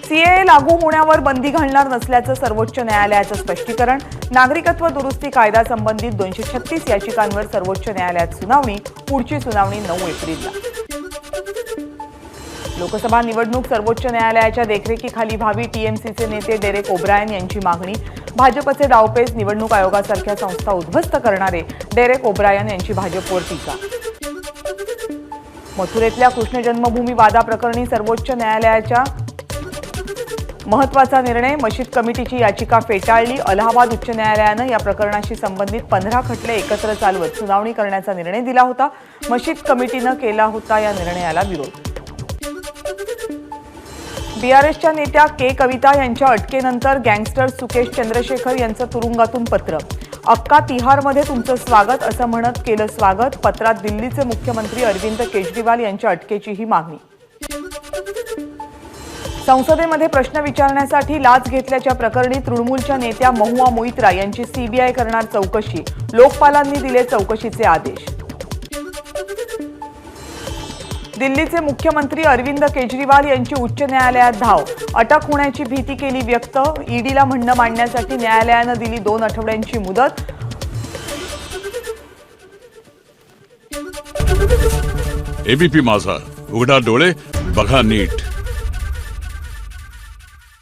CAA लागू होण्यावर बंदी घालणार नसल्याचं सर्वोच्च न्यायालयाचं स्पष्टीकरण। नागरिकत्व दुरुस्ती कायदा संबंधित 236 याचिकांवर सर्वोच्च न्यायालयात सुनावणी। पुढची सुनावणी 9 एप्रिलला। लोकसभा निवडणूक सर्वोच्च न्यायालयाच्या देखरेखीखाली व्हावी, टीएमसीचे नेते डेरेक ओब्रायन यांची मागणी। भाजपचे डावपेच निवडणूक आयोगासारख्या संस्था उद्ध्वस्त करणारे डेरेक ओब्रायन यांची भाजपवर टीका। मथुरेतल्या कृष्ण जन्मभूमी वादाप्रकरणी सर्वोच्च न्यायालयाच्या महत्त्वाचा निर्णय। मशीद कमिटीची याचिका फेटाळली। अलाहाबाद उच्च न्यायालयानं या प्रकरणाशी संबंधित 15 खटले एकत्र चालवत सुनावणी करण्याचा निर्णय दिला होता। मशीद कमिटीनं केला होता या निर्णयाला विरोध। बीआरएसच्या नेत्या के कविता यांच्या अटकेनंतर गँगस्टर सुकेश चंद्रशेखर यांचं तुरुंगातून पत्र। अक्का तिहारमध्ये तुमचं स्वागत असं म्हणत केलं स्वागत। पत्रात दिल्लीचे मुख्यमंत्री अरविंद केजरीवाल यांच्या अटकेचीही मागणी। संसदेमध्ये प्रश्न विचारण्यासाठी लाच घेतल्याच्या प्रकरणी तृणमूलच्या नेत्या महुआ मोइत्रा यांची सीबीआय करणार चौकशी। लोकपालांनी दिले चौकशीचे आदेश। दिल्लीचे मुख्यमंत्री अरविंद केजरीवाल यांची उच्च न्यायालयात धाव। अटक होण्याची भीती केली व्यक्त। ईडीला म्हणणं मांडण्यासाठी न्यायालयानं दिली 2 आठवड्यांची मुदत। एबीपी माझा, उघडा डोळे बघा नीट।